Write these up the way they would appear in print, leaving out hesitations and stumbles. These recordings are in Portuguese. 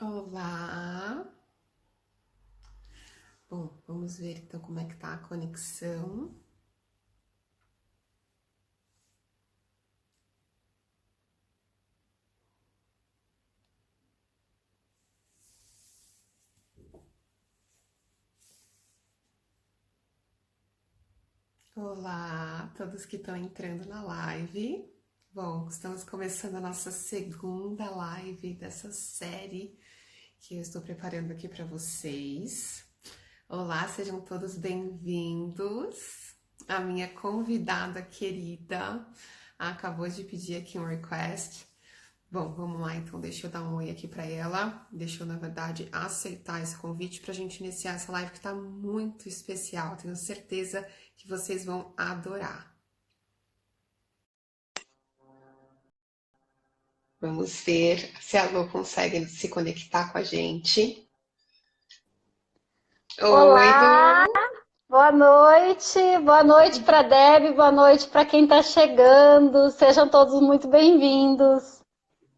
Olá. Bom, vamos ver então como é que tá a conexão. Olá, todos que estão entrando na live. Bom, estamos começando a nossa segunda live dessa série que eu estou preparando aqui para vocês. Olá, sejam todos bem-vindos. A minha convidada querida acabou de pedir aqui um request. Bom, vamos lá então, deixa eu dar um oi aqui para ela. Deixa eu, na verdade, aceitar esse convite para a gente iniciar essa live que tá muito especial. Tenho certeza que vocês vão adorar. Vamos ver se a Lu consegue se conectar com a gente. Oi, Olá, Lu! boa noite para Deb, boa noite para quem está chegando. Sejam todos muito bem-vindos.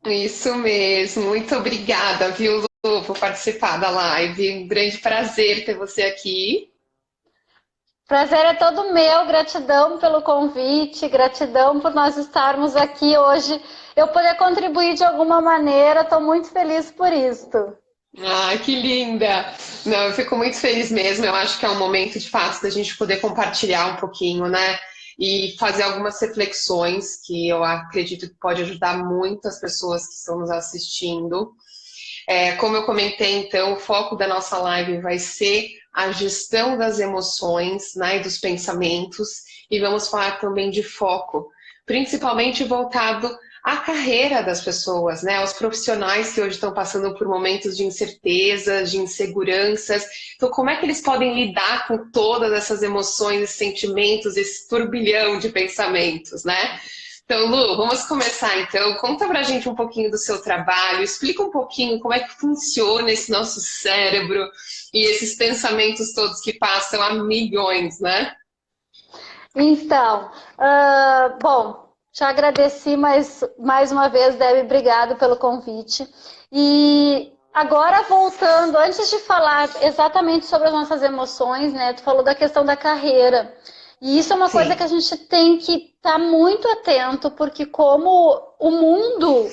Isso mesmo, muito obrigada, viu, Lu, por participar da live. Um grande prazer ter você aqui. Prazer é todo meu, gratidão pelo convite, gratidão por nós estarmos aqui hoje. Eu poder contribuir de alguma maneira, estou muito feliz por isso. Ah, que linda! Não, eu fico muito feliz mesmo. Eu acho que é um momento de fato da gente poder compartilhar um pouquinho, né? E fazer algumas reflexões que eu acredito que pode ajudar muito as pessoas que estão nos assistindo. Como eu comentei, então, o foco da nossa live vai ser a gestão das emoções, né, e dos pensamentos, e vamos falar também de foco, principalmente voltado à carreira das pessoas, né, aos profissionais que hoje estão passando por momentos de incertezas, de inseguranças. Então, como é que eles podem lidar com todas essas emoções, esses sentimentos, esse turbilhão de pensamentos, né? Então, Lu, vamos começar então. Conta pra gente um pouquinho do seu trabalho, explica um pouquinho como é que funciona esse nosso cérebro e esses pensamentos todos que passam a milhões, né? Então, bom, já agradeci mais uma vez, Debbie, obrigado pelo convite. E agora voltando, antes de falar exatamente sobre as nossas emoções, né? Tu falou da questão da carreira. E isso é uma coisa que a Sim, gente tem que estar muito atento, porque como o mundo,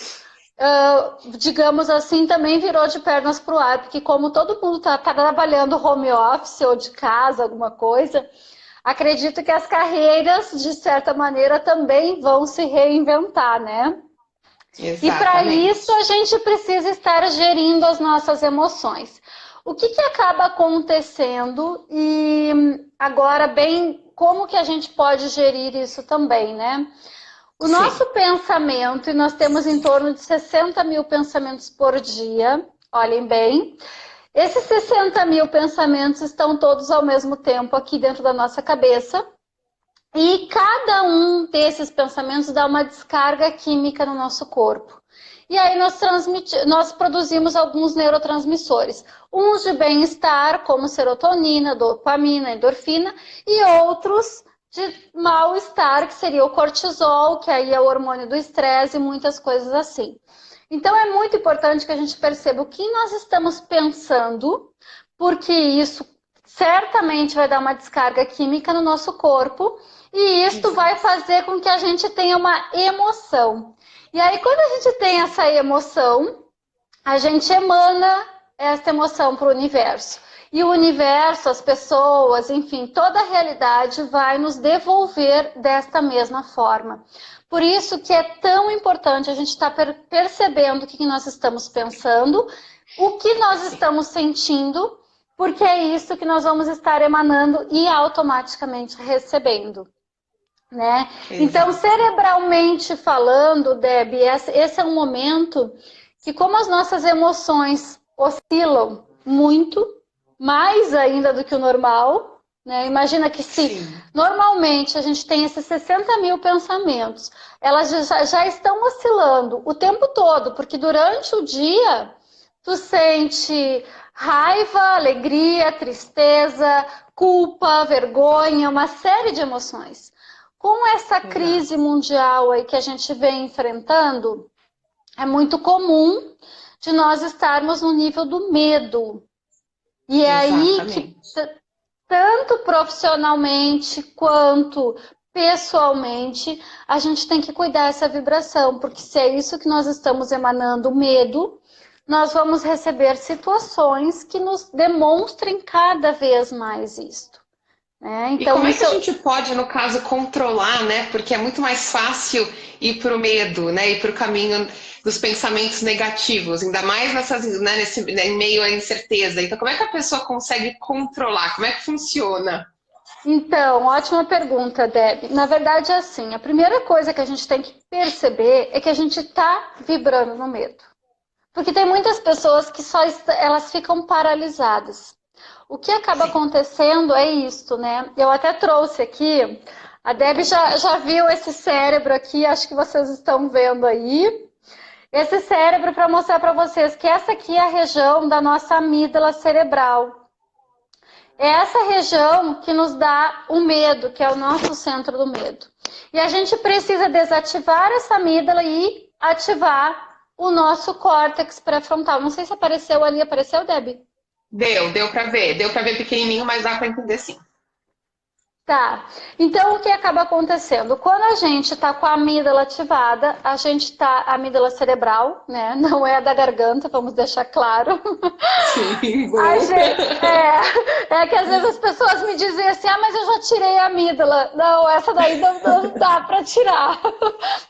digamos assim, também virou de pernas para o ar, porque como todo mundo está trabalhando home office ou de casa, alguma coisa, acredito que as carreiras, de certa maneira, também vão se reinventar, né? E para isso exatamente. a gente precisa estar gerindo as nossas emoções. O que acaba acontecendo e agora bem como que a gente pode gerir isso também, né? O Sim, nosso pensamento, e nós temos em torno de 60 mil pensamentos por dia, olhem bem, esses 60 mil pensamentos estão todos ao mesmo tempo aqui dentro da nossa cabeça, e cada um desses pensamentos dá uma descarga química no nosso corpo. E aí nós produzimos alguns neurotransmissores. Uns de bem-estar, como serotonina, dopamina, endorfina, e outros de mal-estar, que seria o cortisol, que aí é o hormônio do estresse e muitas coisas assim. Então é muito importante que a gente perceba o que nós estamos pensando, porque isso certamente vai dar uma descarga química no nosso corpo e isto vai exato. fazer com que a gente tenha uma emoção. E aí, quando a gente tem essa emoção, a gente emana essa emoção para o universo. E o universo, as pessoas, enfim, toda a realidade vai nos devolver desta mesma forma. Por isso que é tão importante a gente estar percebendo o que nós estamos pensando, o que nós Sim, estamos sentindo, porque é isso que nós vamos estar emanando e automaticamente recebendo. Né? Então, exato. cerebralmente falando, Deb, esse é um momento que, como as nossas emoções oscilam muito, mais ainda do que o normal, né? Imagina que se Sim, normalmente a gente tem esses 60 mil pensamentos, elas já estão oscilando o tempo todo, porque durante o dia tu sente raiva, alegria, tristeza, culpa, vergonha, uma série de emoções. Com essa crise exato. mundial aí que a gente vem enfrentando, é muito comum de nós estarmos no nível do medo. E é aí que, tanto profissionalmente quanto pessoalmente, a gente tem que cuidar dessa vibração, porque se é isso que nós estamos emanando, medo, nós vamos receber situações que nos demonstrem cada vez mais isto. Né? Então, e como é que a gente pode, no caso, controlar, né? Porque é muito mais fácil ir para o medo, né? Ir para o caminho dos pensamentos negativos, ainda mais em meio à incerteza. Então, como é que a pessoa consegue controlar? Como é que funciona? Então, ótima pergunta, Deb. Na verdade, é assim, a primeira coisa que a gente tem que perceber é que a gente está vibrando no medo. Porque tem muitas pessoas que elas ficam paralisadas. O que acaba acontecendo é isto, né? Eu até trouxe aqui, a Deb já viu esse cérebro aqui, acho que vocês estão vendo aí. Esse cérebro para mostrar para vocês que essa aqui é a região da nossa amígdala cerebral. É essa região que nos dá o medo, que é o nosso centro do medo. E a gente precisa desativar essa amígdala e ativar o nosso córtex pré-frontal. Não sei se apareceu ali. Apareceu, Deb? Deu para ver. Deu para ver pequenininho, mas dá para entender sim. Tá. Então, o que acaba acontecendo? Quando a gente tá com a amígdala ativada, a gente tá, a amígdala cerebral, né? Não é a da garganta, vamos deixar claro. Sim, bom. É que às vezes as pessoas me dizem assim, mas eu já tirei a amígdala. Não, essa daí não dá para tirar.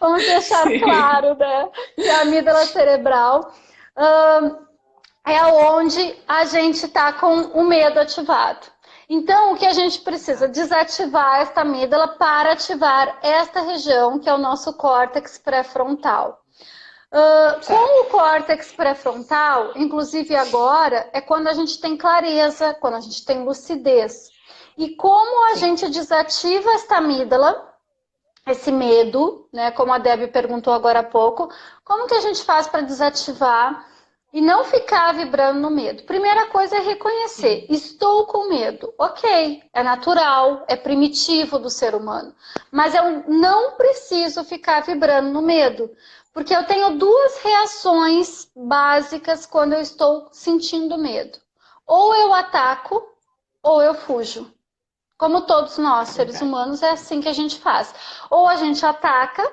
Vamos deixar claro, né? Que a amígdala cerebral é onde a gente tá com o medo ativado. Então, o que a gente precisa? Desativar esta amígdala para ativar esta região, que é o nosso córtex pré-frontal. Com o córtex pré-frontal, inclusive agora, é quando a gente tem clareza, quando a gente tem lucidez. E como a gente desativa esta amígdala, esse medo, né, como a Deb perguntou agora há pouco, como que a gente faz para desativar e não ficar vibrando no medo? Primeira coisa é reconhecer. Estou com medo. Ok, é natural, é primitivo do ser humano. Mas eu não preciso ficar vibrando no medo. Porque eu tenho duas reações básicas quando eu estou sentindo medo. Ou eu ataco, ou eu fujo. Como todos nós, seres humanos, é assim que a gente faz. Ou a gente ataca,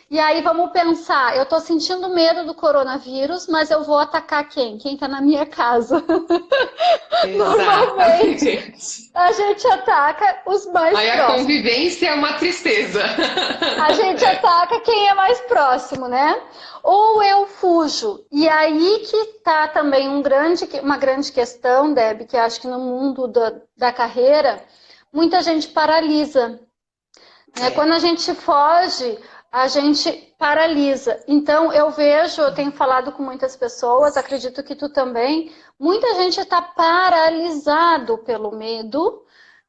e aí vamos pensar, eu estou sentindo medo do coronavírus, mas eu vou atacar quem? Quem está na minha casa. Normalmente, a gente ataca os mais próximos. Aí a convivência é uma tristeza. A gente ataca quem é mais próximo, né? Ou eu fujo. E aí que está também uma grande questão, Deb, que acho que no mundo da carreira, muita gente paralisa. Quando a gente foge, a gente paralisa. Então, eu tenho falado com muitas pessoas, acredito que tu também, muita gente está paralisado pelo medo,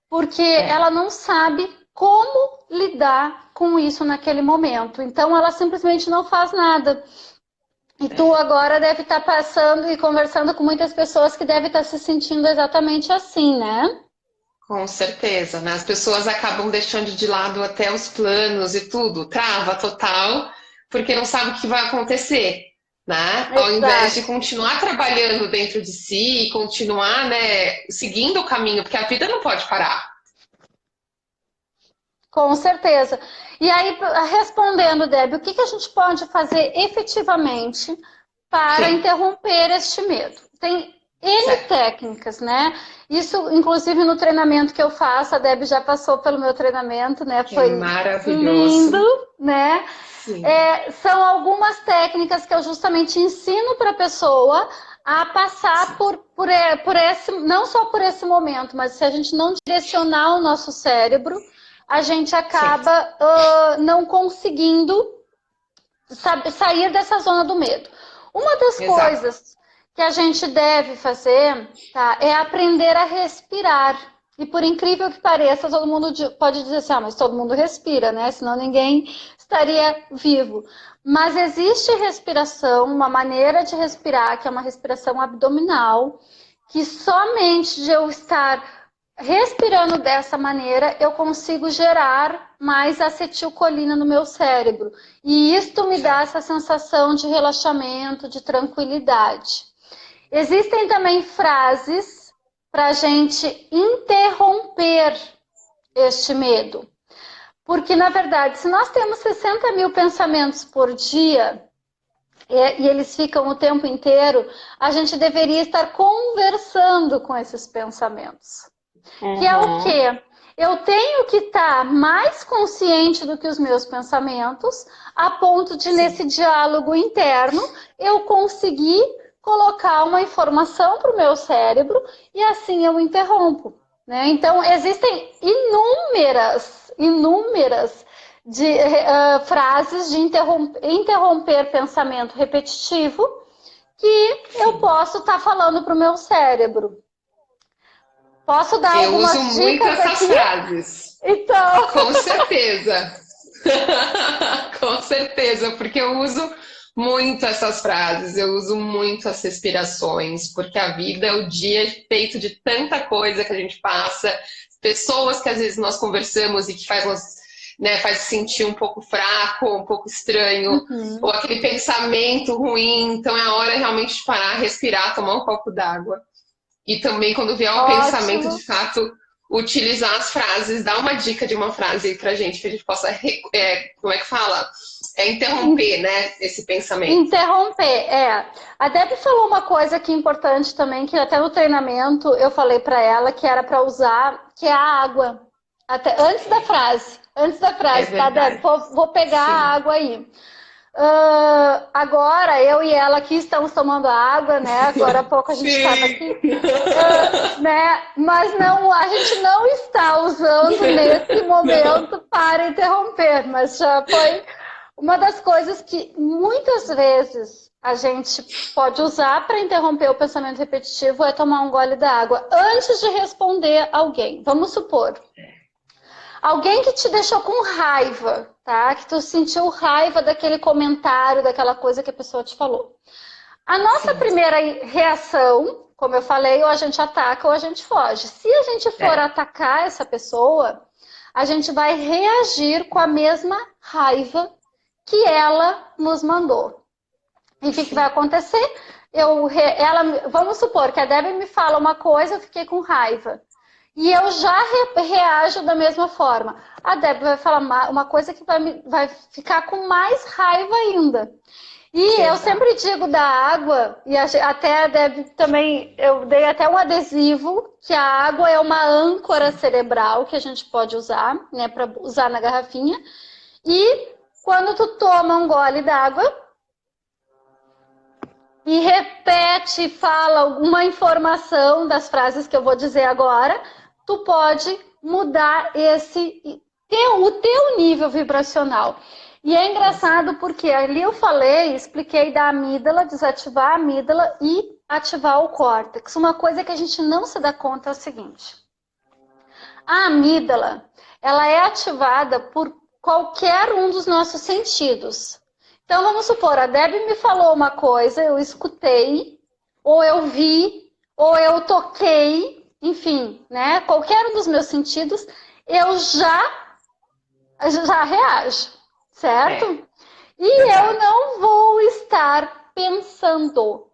porque ela não sabe como lidar com isso naquele momento. Então, ela simplesmente não faz nada. E tu agora deve estar passando e conversando com muitas pessoas que devem estar se sentindo exatamente assim, né? Com certeza, né? As pessoas acabam deixando de lado até os planos e tudo, trava total, porque não sabe o que vai acontecer, né? Exato. Ao invés de continuar trabalhando dentro de si, continuar, né, seguindo o caminho, porque a vida não pode parar. Com certeza. E aí, respondendo, Deb, o que a gente pode fazer efetivamente para interromper este medo? Tem N técnicas, né? Isso, inclusive, no treinamento que eu faço, a Deb já passou pelo meu treinamento, né? Foi maravilhoso. Lindo, né? São algumas técnicas que eu justamente ensino para a pessoa a passar por esse, não só por esse momento, mas se a gente não direcionar o nosso cérebro, a gente acaba não conseguindo sair dessa zona do medo. Uma das coisas que a gente deve fazer, tá, é aprender a respirar. E por incrível que pareça, todo mundo pode dizer assim, mas todo mundo respira, né? Senão ninguém estaria vivo. Mas existe respiração, uma maneira de respirar, que é uma respiração abdominal, que somente de eu estar respirando dessa maneira, eu consigo gerar mais acetilcolina no meu cérebro. E isto me dá essa sensação de relaxamento, de tranquilidade. Existem também frases para a gente interromper este medo. Porque, na verdade, se nós temos 60 mil pensamentos por dia, e eles ficam o tempo inteiro, a gente deveria estar conversando com esses pensamentos. Que é o quê? Eu tenho que estar mais consciente do que os meus pensamentos, a ponto de, nesse diálogo interno, eu conseguir colocar uma informação para o meu cérebro e assim eu interrompo. Né? Então, existem inúmeras frases de interromper pensamento repetitivo que eu posso estar falando para o meu cérebro. Posso dar algumas dicas? Eu uso muito essas frases. Então... Com certeza. Com certeza, porque eu uso muito essas frases, eu uso muito as respirações, porque a vida é o dia feito de tanta coisa que a gente passa, pessoas que às vezes nós conversamos e que faz sentir um pouco fraco, um pouco estranho, ou aquele pensamento ruim. Então é a hora realmente de parar, respirar, tomar um copo d'água. E também, quando vier um pensamento, de fato, utilizar as frases, dar uma dica de uma frase aí pra gente, que a gente possa, como é que fala? Interromper, né, esse pensamento. Interromper, A Debbie falou uma coisa que é importante também, que até no treinamento eu falei pra ela que era pra usar, que é a água. Até antes da frase, tá, Debbie? Vou pegar a água aí. Agora, eu e ela aqui estamos tomando água, né? Agora há pouco a gente estava aqui. Né? Mas não, a gente não está usando nesse momento para interromper, mas já foi uma das coisas que muitas vezes a gente pode usar para interromper o pensamento repetitivo é tomar um gole d'água antes de responder alguém. Vamos supor. Alguém que te deixou com raiva, tá? Que tu sentiu raiva daquele comentário, daquela coisa que a pessoa te falou. A nossa primeira reação, como eu falei, ou a gente ataca ou a gente foge. Se a gente for atacar essa pessoa, a gente vai reagir com a mesma raiva que ela nos mandou. E o que vai acontecer? Vamos supor que a Debbie me fala uma coisa, eu fiquei com raiva. E eu já reajo da mesma forma. A Debbie vai falar uma coisa que vai ficar com mais raiva ainda. E eu sempre digo da água, e até a Debbie também, eu dei até um adesivo, que a água é uma âncora cerebral que a gente pode usar, né, para usar na garrafinha. E quando tu toma um gole d'água e repete, fala alguma informação das frases que eu vou dizer agora, tu pode mudar o teu nível vibracional. E é engraçado porque ali eu expliquei da amígdala, desativar a amígdala e ativar o córtex. Uma coisa que a gente não se dá conta é o seguinte. A amígdala, ela é ativada por qualquer um dos nossos sentidos. Então vamos supor, a Debbie me falou uma coisa, eu escutei, ou eu vi, ou eu toquei, enfim, né? Qualquer um dos meus sentidos, eu já reajo, certo? E eu não vou estar pensando.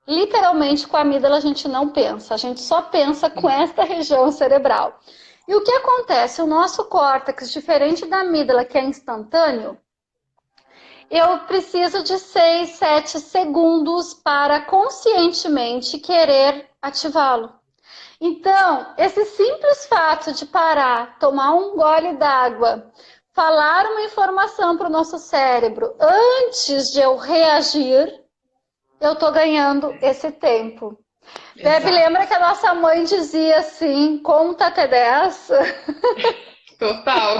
Literalmente, com a amígdala a gente não pensa, a gente só pensa com esta região cerebral. E o que acontece? O nosso córtex, diferente da amígdala, que é instantâneo, eu preciso de 6, 7 segundos para conscientemente querer ativá-lo. Então, esse simples fato de parar, tomar um gole d'água, falar uma informação para o nosso cérebro antes de eu reagir, eu estou ganhando esse tempo. Debbie, lembra que a nossa mãe dizia assim, conta até 10? Total.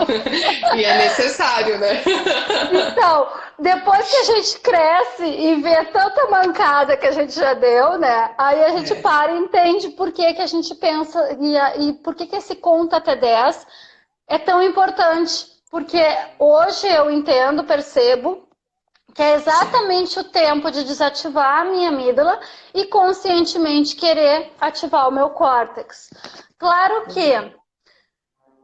E é necessário, né? Então, depois que a gente cresce e vê tanta mancada que a gente já deu, né? Aí a gente para e entende por que a gente pensa e por que esse conta até 10 é tão importante. Porque hoje eu entendo, percebo, que é exatamente o tempo de desativar a minha amígdala e conscientemente querer ativar o meu córtex. Claro que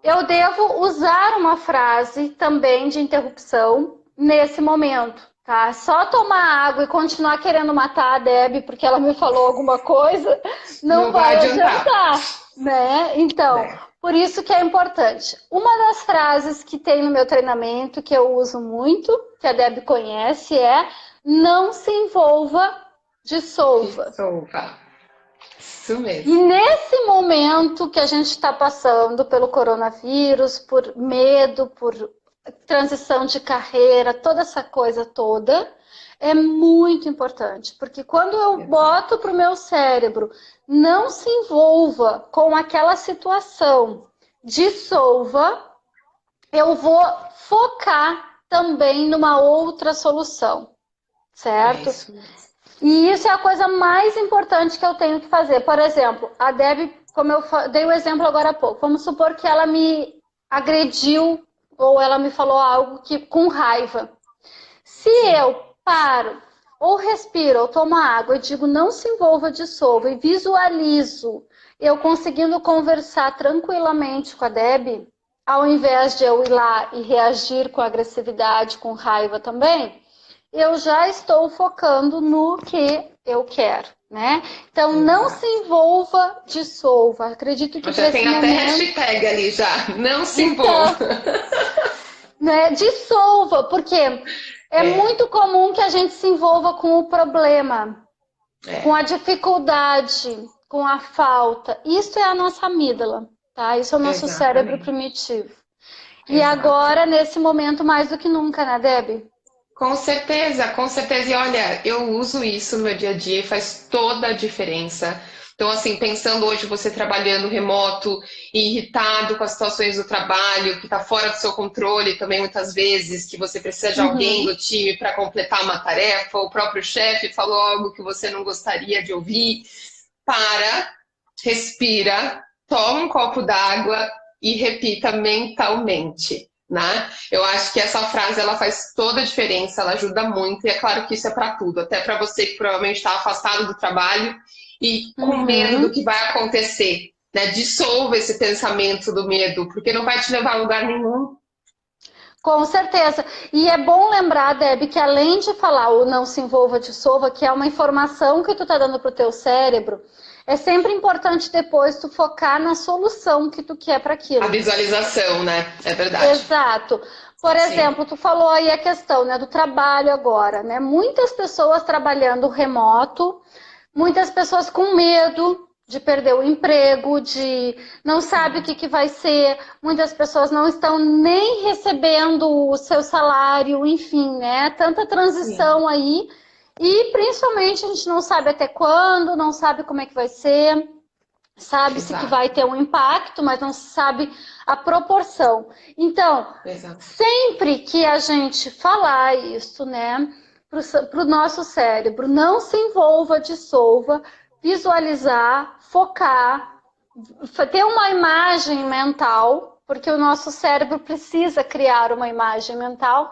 eu devo usar uma frase também de interrupção nesse momento, tá? Só tomar água e continuar querendo matar a Deb porque ela me falou alguma coisa, não vai adiantar, né? Então, por isso que é importante. Uma das frases que tem no meu treinamento, que eu uso muito, que a Deb conhece, é: não se envolva, dissolva. Dissolva. Isso mesmo. E nesse momento que a gente está passando pelo coronavírus, por medo, por transição de carreira, toda essa coisa toda, é muito importante. Porque quando eu boto para o meu cérebro, não se envolva com aquela situação, dissolva, eu vou focar também numa outra solução, certo? É isso mesmo. E isso é a coisa mais importante que eu tenho que fazer. Por exemplo, a Deb, como eu dei o exemplo agora há pouco, vamos supor que ela me agrediu ou ela me falou algo com raiva. Se eu paro, ou respiro, ou tomo água e digo não se envolva, dissolva, e visualizo eu conseguindo conversar tranquilamente com a Deb, ao invés de eu ir lá e reagir com agressividade, com raiva também, eu já estou focando no que eu quero, né? Então, não se envolva, dissolva. Acredito que já tem até hashtag ali já, não se envolva. Né? Dissolva, porque é muito comum que a gente se envolva com o problema, com a dificuldade, com a falta. Isso é a nossa amígdala, tá? Isso é o nosso cérebro primitivo. E agora, nesse momento, mais do que nunca, né, Deb? Com certeza, com certeza. E olha, eu uso isso no meu dia a dia e faz toda a diferença. Então, assim, pensando hoje você trabalhando remoto e irritado com as situações do trabalho, que está fora do seu controle também muitas vezes, que você precisa de alguém do time para completar uma tarefa, o próprio chefe falou algo que você não gostaria de ouvir. Para, respira, toma um copo d'água e repita mentalmente. Né? Eu acho que essa frase ela faz toda a diferença, ela ajuda muito, e é claro que isso é para tudo, até para você que provavelmente está afastado do trabalho e com medo do que vai acontecer. Né? Dissolva esse pensamento do medo, porque não vai te levar a lugar nenhum. Com certeza. E é bom lembrar, Deb, que além de falar o não se envolva, dissolva, que é uma informação que tu tá dando pro teu cérebro, é sempre importante depois tu focar na solução que tu quer para aquilo. A visualização, né? É verdade. Exato. Por exemplo, tu falou aí a questão, né, do trabalho agora, né? Muitas pessoas trabalhando remoto, muitas pessoas com medo de perder o emprego, de não sabe o que vai ser, muitas pessoas não estão nem recebendo o seu salário, enfim, né? Tanta transição aí. E principalmente a gente não sabe até quando, não sabe como é que vai ser, sabe-se que vai ter um impacto, mas não se sabe a proporção. Então, sempre que a gente falar isso, né, para o nosso cérebro, não se envolva, dissolva, visualizar, focar, ter uma imagem mental, porque o nosso cérebro precisa criar uma imagem mental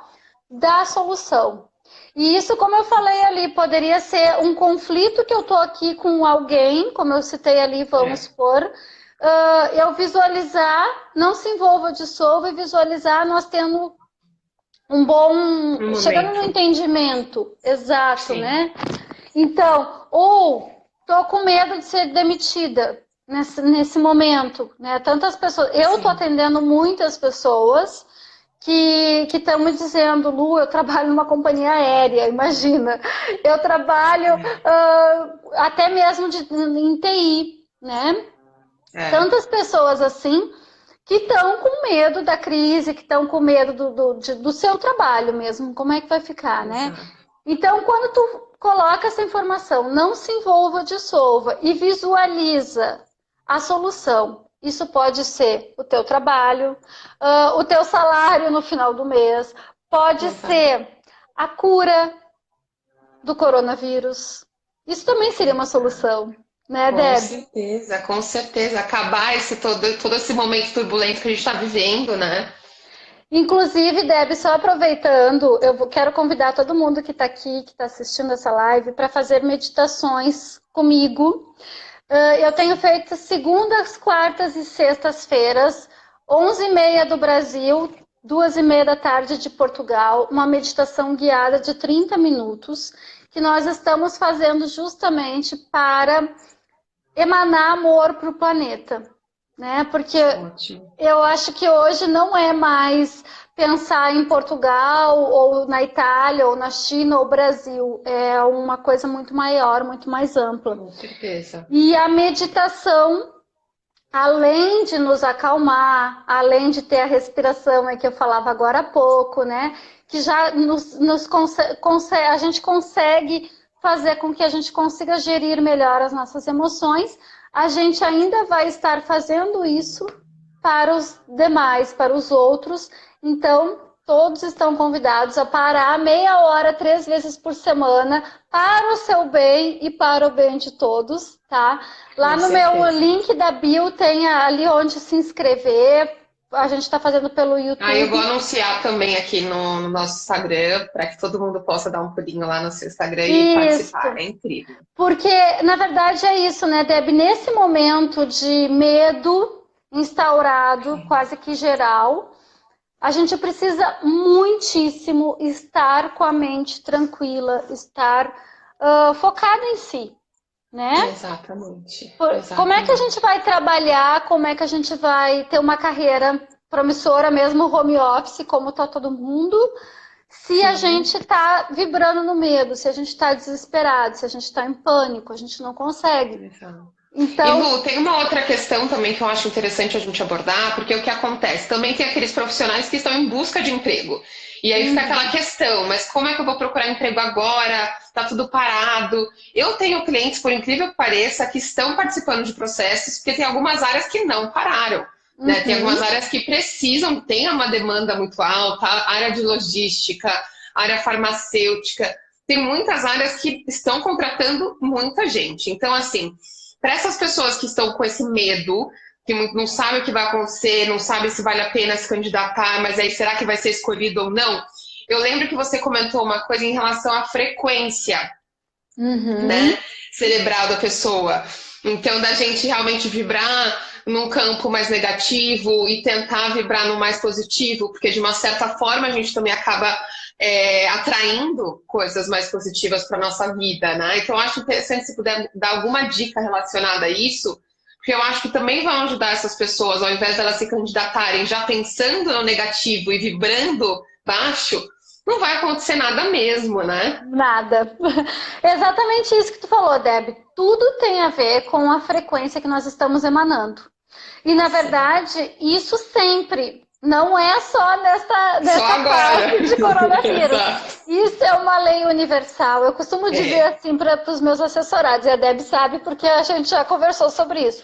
da solução. E isso, como eu falei ali, poderia ser um conflito que eu tô aqui com alguém, como eu citei ali, vamos supor, eu visualizar, não se envolva, dissolva, e visualizar nós tendo um bom... chegando no entendimento, exato, né? Então, ou tô com medo de ser demitida nesse momento, né? Tantas pessoas... Eu tô atendendo muitas pessoas que estão me dizendo, Lu, eu trabalho numa companhia aérea, imagina. Eu trabalho até mesmo em TI, né? Tantas pessoas assim que estão com medo da crise, que estão com medo do seu trabalho mesmo, como é que vai ficar, né? Então, quando tu coloca essa informação, não se envolva, dissolva e visualiza a solução. Isso pode ser o teu trabalho, o teu salário no final do mês, pode ser a cura do coronavírus. Isso também seria uma solução, né, Deb? Com certeza, com certeza. Acabar todo esse momento turbulento que a gente está vivendo, né? Inclusive, Deb, só aproveitando, eu quero convidar todo mundo que está aqui, que está assistindo essa live, para fazer meditações comigo, Eu tenho feito segundas, quartas e sextas-feiras, 11h30 do Brasil, 2h30 da tarde de Portugal, uma meditação guiada de 30 minutos, que nós estamos fazendo justamente para emanar amor para o planeta, né? Porque eu acho que hoje não é mais pensar em Portugal, ou na Itália, ou na China, ou Brasil. É uma coisa muito maior, muito mais ampla. Com certeza. E a meditação, além de nos acalmar, além de ter a respiração que eu falava agora há pouco, né? Que já a gente consegue fazer com que a gente consiga gerir melhor as nossas emoções, a gente ainda vai estar fazendo isso para os demais, para os outros. Então, todos estão convidados a parar meia hora, 3 vezes por semana, para o seu bem e para o bem de todos, tá? Lá no meu link da bio tem ali onde se inscrever. A gente está fazendo pelo YouTube. Eu vou anunciar também aqui no nosso Instagram, para que todo mundo possa dar um pulinho lá no seu Instagram e participar. É incrível. Porque, na verdade, é isso, né, Deb? Nesse momento de medo instaurado, quase que geral, a gente precisa muitíssimo estar com a mente tranquila, estar focado em si, né? Exatamente. Como é que a gente vai trabalhar, como é que a gente vai ter uma carreira promissora, mesmo home office, como está todo mundo, se a gente está vibrando no medo, se a gente está desesperado, se a gente está em pânico, a gente não consegue. Então, e Lu, tem uma outra questão também que eu acho interessante a gente abordar, porque o que acontece? Também tem aqueles profissionais que estão em busca de emprego. E aí fica aquela questão, mas como é que eu vou procurar emprego agora? Tá tudo parado. Eu tenho clientes, por incrível que pareça, que estão participando de processos, porque tem algumas áreas que não pararam. Né? Tem algumas áreas que precisam, tem uma demanda muito alta, área de logística, área farmacêutica. Tem muitas áreas que estão contratando muita gente. Então, assim, para essas pessoas que estão com esse medo, que não sabem o que vai acontecer, não sabem se vale a pena se candidatar, mas aí será que vai ser escolhido ou não? Eu lembro que você comentou uma coisa em relação à frequência, né, cerebral da pessoa. Então, da gente realmente vibrar num campo mais negativo e tentar vibrar no mais positivo, porque de uma certa forma a gente também acaba atraindo coisas mais positivas para nossa vida, né? Então, eu acho interessante se puder dar alguma dica relacionada a isso, porque eu acho que também vão ajudar essas pessoas, ao invés de elas se candidatarem já pensando no negativo e vibrando baixo, não vai acontecer nada mesmo, né? Nada. Exatamente isso que tu falou, Deb. Tudo tem a ver com a frequência que nós estamos emanando. E, na verdade, isso sempre. Não é só nessa fase de coronavírus. Isso é uma lei universal. Eu costumo dizer assim para os meus assessorados, e a Deb sabe porque a gente já conversou sobre isso.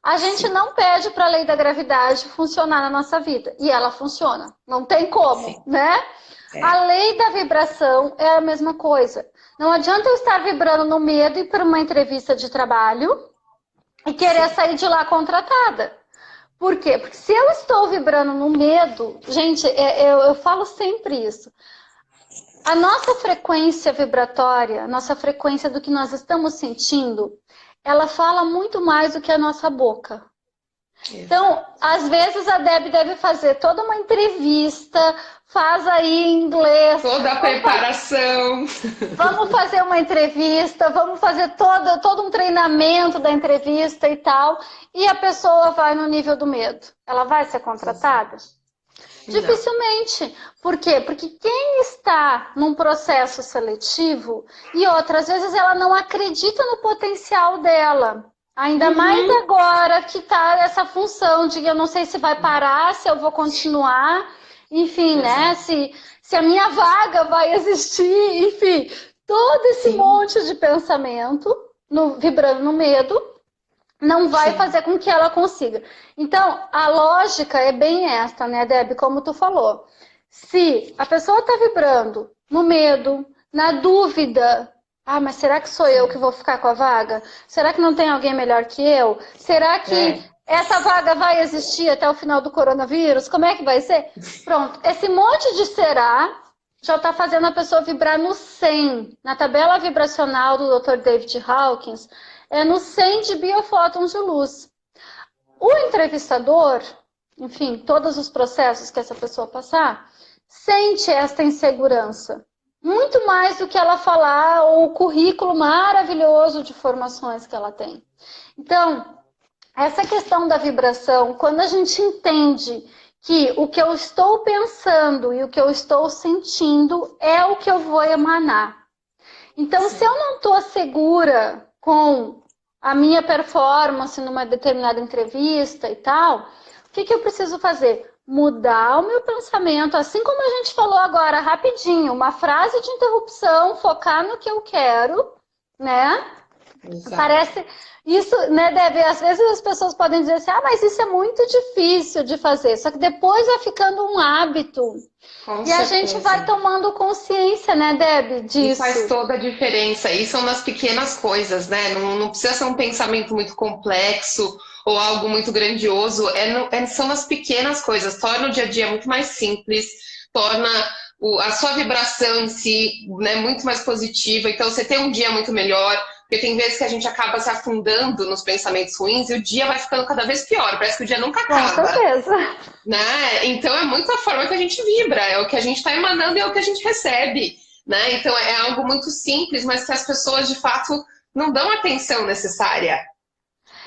A gente não pede para a lei da gravidade funcionar na nossa vida. E ela funciona. Não tem como, né? A lei da vibração é a mesma coisa. Não adianta eu estar vibrando no medo e ir para uma entrevista de trabalho e querer sair de lá contratada. Por quê? Porque se eu estou vibrando no medo, gente, eu falo sempre isso. A nossa frequência vibratória, a nossa frequência do que nós estamos sentindo, ela fala muito mais do que a nossa boca. Então, às vezes a Deb deve fazer toda uma entrevista, faz aí em inglês. Toda a preparação. Vamos fazer uma entrevista, vamos fazer todo um treinamento da entrevista e tal. E a pessoa vai no nível do medo. Ela vai ser contratada? Dificilmente. Por quê? Porque quem está num processo seletivo, e outras vezes ela não acredita no potencial dela. Ainda mais agora que está essa função de eu não sei se vai parar, se eu vou continuar, enfim, né? Se a minha vaga vai existir, enfim, todo esse monte de pensamento vibrando no medo não vai fazer com que ela consiga. Então, a lógica é bem esta, né, Deb? Como tu falou. Se a pessoa está vibrando no medo, na dúvida, mas será que sou eu que vou ficar com a vaga? Será que não tem alguém melhor que eu? Será que essa vaga vai existir até o final do coronavírus? Como é que vai ser? Pronto, esse monte de será já está fazendo a pessoa vibrar no 100. Na tabela vibracional do Dr. David Hawkins, é no 100 de biofótons de luz. O entrevistador, enfim, todos os processos que essa pessoa passar, sente esta insegurança. Muito mais do que ela falar ou o currículo maravilhoso de formações que ela tem. Então, essa questão da vibração, quando a gente entende que o que eu estou pensando e o que eu estou sentindo é o que eu vou emanar. Então, se eu não estou segura com a minha performance numa determinada entrevista e tal, o que eu preciso fazer? Mudar o meu pensamento, assim como a gente falou agora, rapidinho, uma frase de interrupção, focar no que eu quero, né? Exato. Parece... Isso, né, Deb? Às vezes as pessoas podem dizer assim, mas isso é muito difícil de fazer. Só que depois vai ficando um hábito. Com certeza. A gente vai tomando consciência, né, Deb, disso. E faz toda a diferença. E são nas pequenas coisas, né? Não precisa ser um pensamento muito complexo ou algo muito grandioso. São as pequenas coisas. Torna o dia a dia muito mais simples, torna a sua vibração em si, né, muito mais positiva. Então você tem um dia muito melhor. Porque tem vezes que a gente acaba se afundando nos pensamentos ruins e o dia vai ficando cada vez pior. Parece que o dia nunca acaba. Com certeza. Né? Então é muito a forma que a gente vibra, é o que a gente está emanando e é o que a gente recebe. Né? Então é algo muito simples, mas que as pessoas de fato não dão atenção necessária.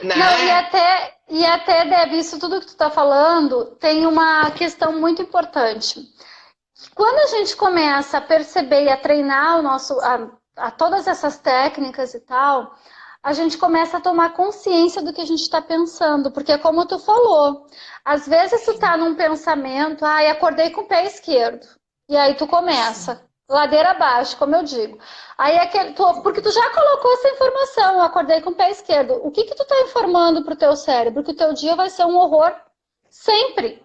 Né? Não, e até, Deb, isso tudo que tu está falando tem uma questão muito importante. Quando a gente começa a perceber e a treinar o nosso... a todas essas técnicas e tal, a gente começa a tomar consciência do que a gente está pensando, porque é como tu falou, às vezes tu tá num pensamento, acordei com o pé esquerdo, e aí tu começa, ladeira abaixo, como eu digo, aí porque tu já colocou essa informação, eu acordei com o pé esquerdo, o que tu tá informando pro teu cérebro? Que o teu dia vai ser um horror sempre.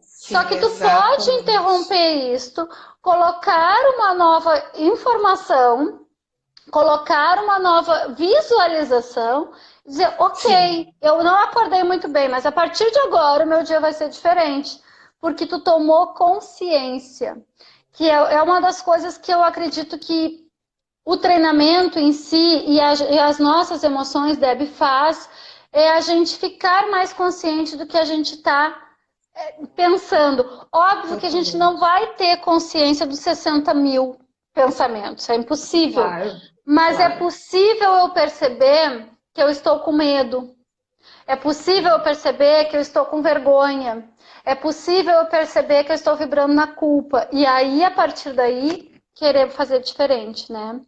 Sim, só que tu pode interromper isto, colocar uma nova informação, colocar uma nova visualização, dizer, ok, sim, eu não acordei muito bem, mas a partir de agora o meu dia vai ser diferente, porque tu tomou consciência, que é uma das coisas que eu acredito que o treinamento em si e as nossas emoções, Deb, faz, é a gente ficar mais consciente do que a gente está pensando. Óbvio que a gente não vai ter consciência dos 60 mil pensamentos, é impossível. Claro. Mas é possível eu perceber que eu estou com medo. É possível eu perceber que eu estou com vergonha. É possível eu perceber que eu estou vibrando na culpa. E aí, a partir daí, querer fazer diferente, né?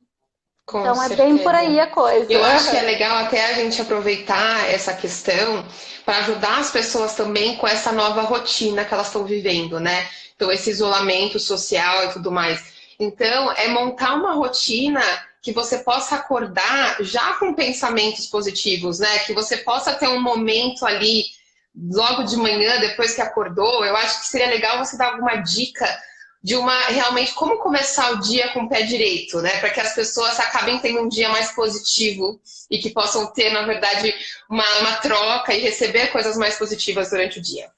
Com então certeza. É bem por aí a coisa. Eu acho que é legal até a gente aproveitar essa questão para ajudar as pessoas também com essa nova rotina que elas estão vivendo, né? Então, esse isolamento social e tudo mais. Então, é montar uma rotina que você possa acordar já com pensamentos positivos, né? Que você possa ter um momento ali, logo de manhã, depois que acordou. Eu acho que seria legal você dar alguma dica de realmente como começar o dia com o pé direito, né? Para que as pessoas acabem tendo um dia mais positivo e que possam ter, na verdade, uma troca e receber coisas mais positivas durante o dia.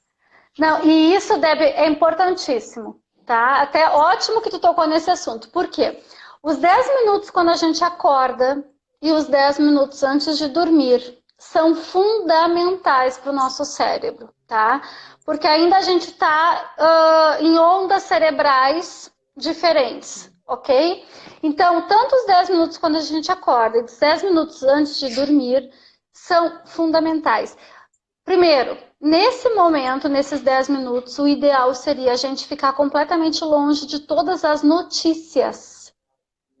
Não, e isso, Deb, é importantíssimo, tá? Até ótimo que tu tocou nesse assunto. Por quê? Os 10 minutos quando a gente acorda e os 10 minutos antes de dormir são fundamentais para o nosso cérebro, tá? Porque ainda a gente está em ondas cerebrais diferentes, ok? Então, tanto os 10 minutos quando a gente acorda e os 10 minutos antes de dormir são fundamentais. Primeiro, nesse momento, nesses 10 minutos, o ideal seria a gente ficar completamente longe de todas as notícias,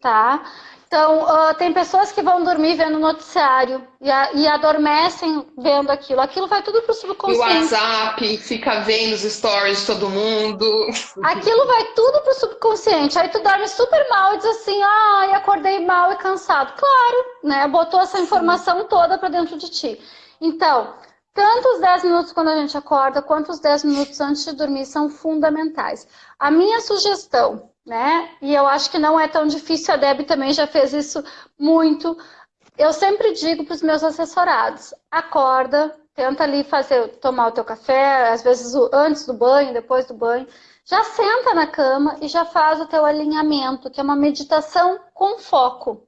tá? Então, tem pessoas que vão dormir vendo noticiário e adormecem vendo aquilo. Aquilo vai tudo pro subconsciente. E o WhatsApp, fica vendo os stories de todo mundo. Aquilo vai tudo pro subconsciente. Aí tu dorme super mal e diz assim, acordei mal e cansado. Claro, né? Botou essa informação toda pra dentro de ti. Então, tanto os 10 minutos quando a gente acorda, quanto os 10 minutos antes de dormir são fundamentais. A minha sugestão, né? E eu acho que não é tão difícil, a Deb também já fez isso muito. Eu sempre digo para os meus assessorados, acorda, tenta ali tomar o teu café, às vezes antes do banho, depois do banho. Já senta na cama e já faz o teu alinhamento, que é uma meditação com foco.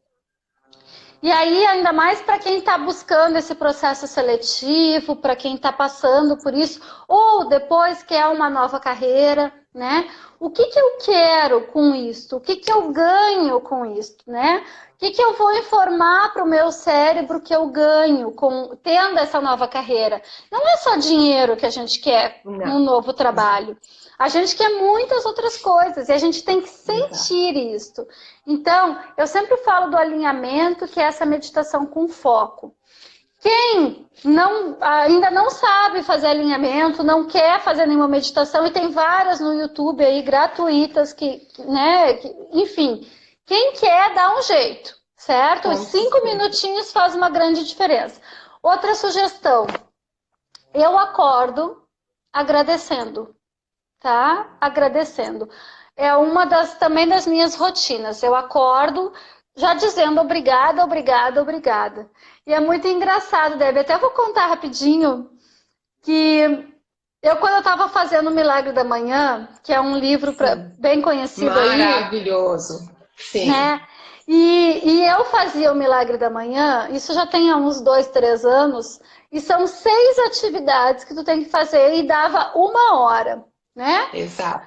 E aí, ainda mais para quem está buscando esse processo seletivo, para quem está passando por isso, ou depois quer uma nova carreira, né? O que eu quero com isso? O que eu ganho com isso, né? O que eu vou informar para o meu cérebro que eu ganho tendo essa nova carreira? Não é só dinheiro que a gente quer num novo trabalho. A gente quer muitas outras coisas e a gente tem que sentir isso. Então, eu sempre falo do alinhamento, que é essa meditação com foco. Quem ainda não sabe fazer alinhamento, não quer fazer nenhuma meditação, e tem várias no YouTube aí gratuitas, enfim, quem quer dá um jeito, certo? Os 5 minutinhos faz uma grande diferença. Outra sugestão, eu acordo agradecendo, tá? Agradecendo. É uma também das minhas rotinas. Eu acordo já dizendo obrigada, obrigada, obrigada. E é muito engraçado, Debbie. Até vou contar rapidinho que quando eu estava fazendo o Milagre da Manhã, que é um livro bem conhecido aí. Maravilhoso. Sim. Né? E eu fazia o Milagre da Manhã, isso já tem uns 2, 3 anos, e são 6 atividades que tu tem que fazer e dava 1 hora, né? Exato.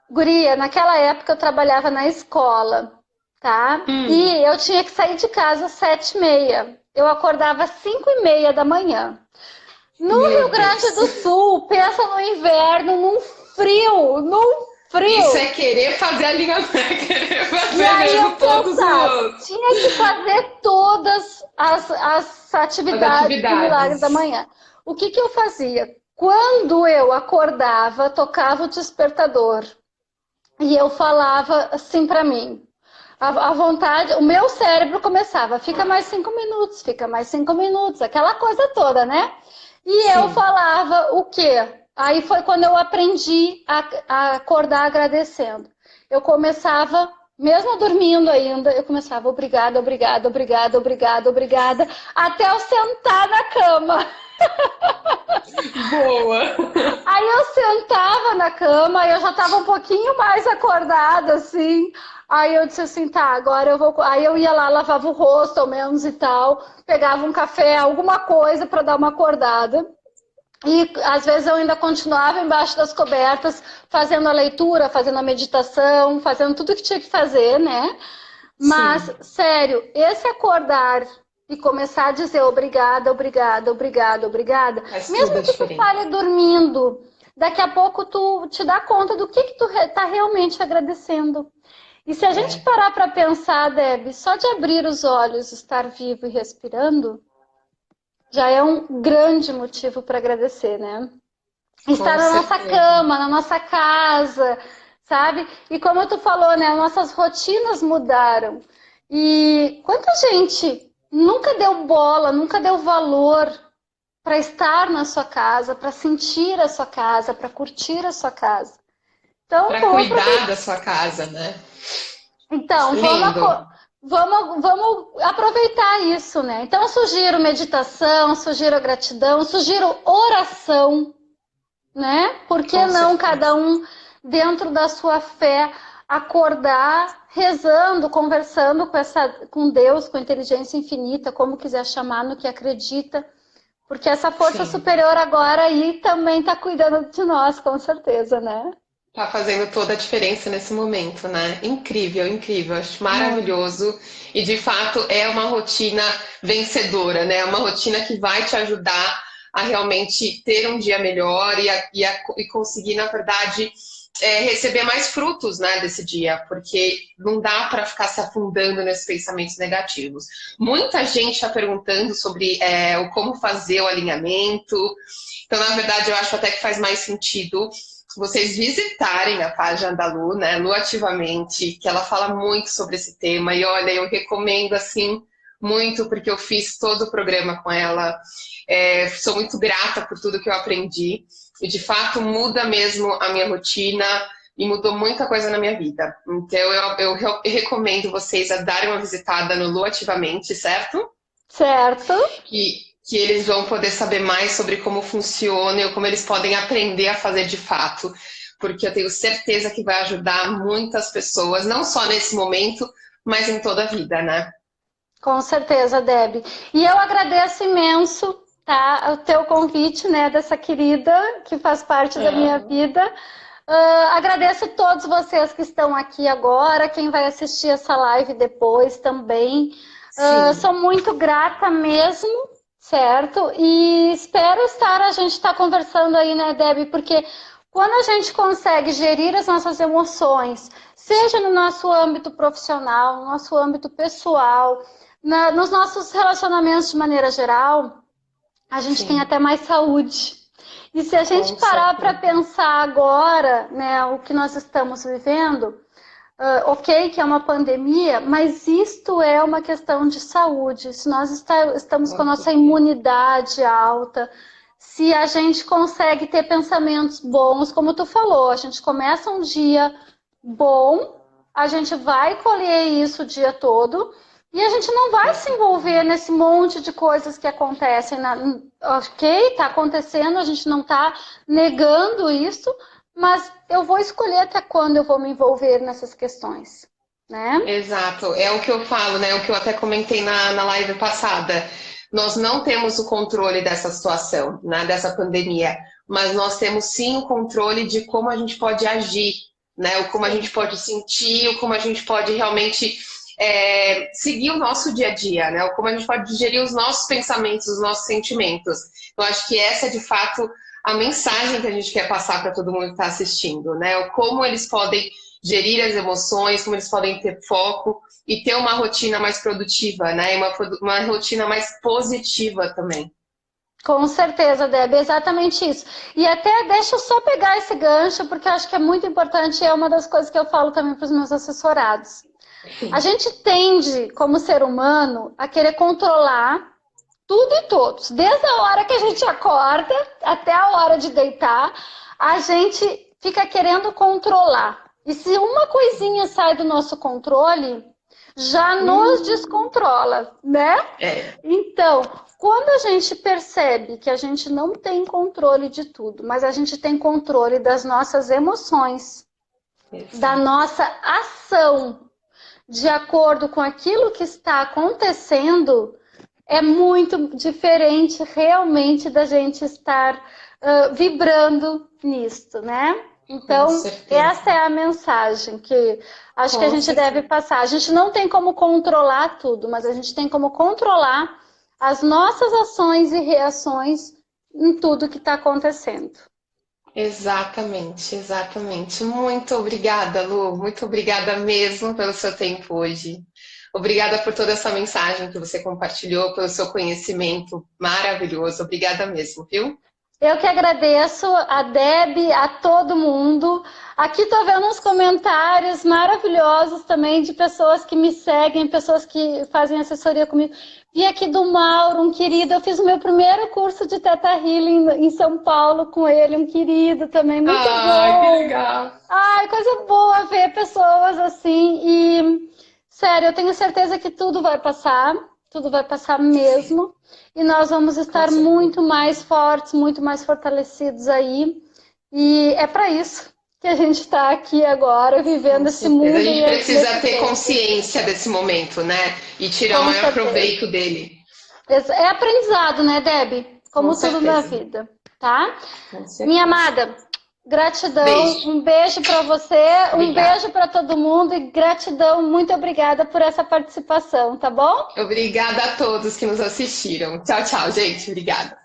Guria, naquela época eu trabalhava na escola, tá? E eu tinha que sair de casa às 7h30. Eu acordava às 5h30 da manhã. No Rio Grande do Sul, pensa no inverno, num frio. Isso é querer fazer alinhamento, querer fazer e aí mesmo eu todos os outros. Tinha que fazer todas as atividades do Milagre da Manhã. O que eu fazia? Quando eu acordava, tocava o despertador. E eu falava assim para mim, a vontade, o meu cérebro começava, fica mais 5 minutos, fica mais 5 minutos, aquela coisa toda, né? E eu falava o quê? Aí foi quando eu aprendi a acordar agradecendo. Eu começava, mesmo dormindo ainda, eu começava obrigada, obrigada, obrigada, obrigada, obrigada, até eu sentar na cama. Boa! Aí eu sentava na cama, eu já estava um pouquinho mais acordada, assim. Aí eu disse assim, tá, agora eu vou... Aí eu ia lá, lavava o rosto, ao menos, e tal. Pegava um café, alguma coisa para dar uma acordada. E às vezes eu ainda continuava embaixo das cobertas, fazendo a leitura, fazendo a meditação, fazendo tudo que tinha que fazer, né? Mas, sério, esse acordar e começar a dizer obrigada, obrigada, obrigada, obrigada, mesmo que tu fale dormindo, daqui a pouco tu te dá conta do que tu tá realmente agradecendo. E se a gente parar para pensar, Deb, só de abrir os olhos, estar vivo e respirando, já é um grande motivo para agradecer, né? Estar na nossa cama, na nossa casa, sabe? E como tu falou, né? Nossas rotinas mudaram. E quanta gente nunca deu bola, nunca deu valor para estar na sua casa, para sentir a sua casa, para curtir a sua casa. Então, para cuidar da sua casa, né? Então, vamos aproveitar isso, né? Então, eu sugiro meditação, sugiro gratidão, sugiro oração, né? Por que não cada um, dentro da sua fé, acordar rezando, conversando com Deus, com a inteligência infinita, como quiser chamar, no que acredita, porque essa força superior agora aí também está cuidando de nós, com certeza, né? Tá fazendo toda a diferença nesse momento, né? Incrível, incrível, acho maravilhoso. E de fato é uma rotina vencedora, né? Uma rotina que vai te ajudar a realmente ter um dia melhor e conseguir, na verdade, receber mais frutos, né, desse dia, porque não dá para ficar se afundando nesses pensamentos negativos. Muita gente está perguntando sobre como fazer o alinhamento. Então, na verdade, eu acho até que faz mais sentido vocês visitarem a página da Lu, né, Lu Ativamente, que ela fala muito sobre esse tema. E olha, eu recomendo assim muito, porque eu fiz todo o programa com ela. Sou muito grata por tudo que eu aprendi. E de fato muda mesmo a minha rotina e mudou muita coisa na minha vida. Então eu recomendo vocês a darem uma visitada no Lu Ativamente, certo? Certo. Que eles vão poder saber mais sobre como funciona e como eles podem aprender a fazer de fato. porque eu tenho certeza que vai ajudar muitas pessoas, não só nesse momento, mas em toda a vida, né? Com certeza, Deb. E eu agradeço imenso, tá, o teu convite, né, dessa querida que faz parte da minha vida. Agradeço a todos vocês que estão aqui agora, quem vai assistir essa live depois também. Sou muito grata mesmo, certo? E espero a gente estar conversando aí, né, Deb? Porque quando a gente consegue gerir as nossas emoções, seja no nosso âmbito profissional, no nosso âmbito pessoal, nos nossos relacionamentos de maneira geral, a gente tem até mais saúde. E se a gente parar para pensar agora, né, o que nós estamos vivendo, ok, que é uma pandemia, mas isto é uma questão de saúde. Se nós estamos com a nossa imunidade alta, se a gente consegue ter pensamentos bons, como tu falou, a gente começa um dia bom, a gente vai colher isso o dia todo, e a gente não vai se envolver nesse monte de coisas que acontecem. Ok, está acontecendo, a gente não está negando isso, mas eu vou escolher até quando eu vou me envolver nessas questões, né? Exato, é o que eu falo, né? O que eu até comentei na live passada. Nós não temos o controle dessa situação, né? Dessa pandemia, mas nós temos sim o controle de como a gente pode agir, né? O como a gente pode sentir, o como a gente pode realmente seguir o nosso dia a dia, né? Como a gente pode digerir os nossos pensamentos, os nossos sentimentos. Eu acho que essa é, de fato, a mensagem que a gente quer passar para todo mundo que está assistindo, né? Como eles podem gerir as emoções, como eles podem ter foco e ter uma rotina mais produtiva, né? Uma rotina mais positiva também. Com certeza, Deb, exatamente isso. E até deixa eu só pegar esse gancho, porque eu acho que é muito importante e é uma das coisas que eu falo também para os meus assessorados. A gente tende, como ser humano, a querer controlar tudo e todos. Desde a hora que a gente acorda até a hora de deitar, a gente fica querendo controlar. E se uma coisinha sai do nosso controle, já nos descontrola, né? Então, quando a gente percebe que a gente não tem controle de tudo, mas a gente tem controle das nossas emoções, da nossa ação, de acordo com aquilo que está acontecendo, é muito diferente realmente da gente estar vibrando nisto, né? Então, essa é a mensagem que acho que a gente deve passar. A gente não tem como controlar tudo, mas a gente tem como controlar as nossas ações e reações em tudo que está acontecendo. Exatamente, exatamente. Muito obrigada, Lu. Muito obrigada mesmo pelo seu tempo hoje. Obrigada por toda essa mensagem que você compartilhou, pelo seu conhecimento maravilhoso. Obrigada mesmo, viu? Eu que agradeço a Deb, a todo mundo. Aqui estou vendo uns comentários maravilhosos também de pessoas que me seguem, pessoas que fazem assessoria comigo. Vi aqui do Mauro, um querido. Eu fiz o meu primeiro curso de Theta Healing em São Paulo com ele, um querido também, muito bom. Ai, que legal. Ai, coisa boa ver pessoas assim. E, sério, eu tenho certeza que tudo vai passar mesmo. E nós vamos estar muito mais fortes, muito mais fortalecidos aí. E é para isso que a gente está aqui agora, vivendo esse mundo. A gente precisa ter consciência desse momento, né? E tirar o maior proveito dele. É aprendizado, né, Deb? Como tudo na vida, tá? Minha amada, gratidão. Um beijo para você, um beijo para todo mundo e gratidão, muito obrigada por essa participação, tá bom? Obrigada a todos que nos assistiram. Tchau, tchau, gente. Obrigada.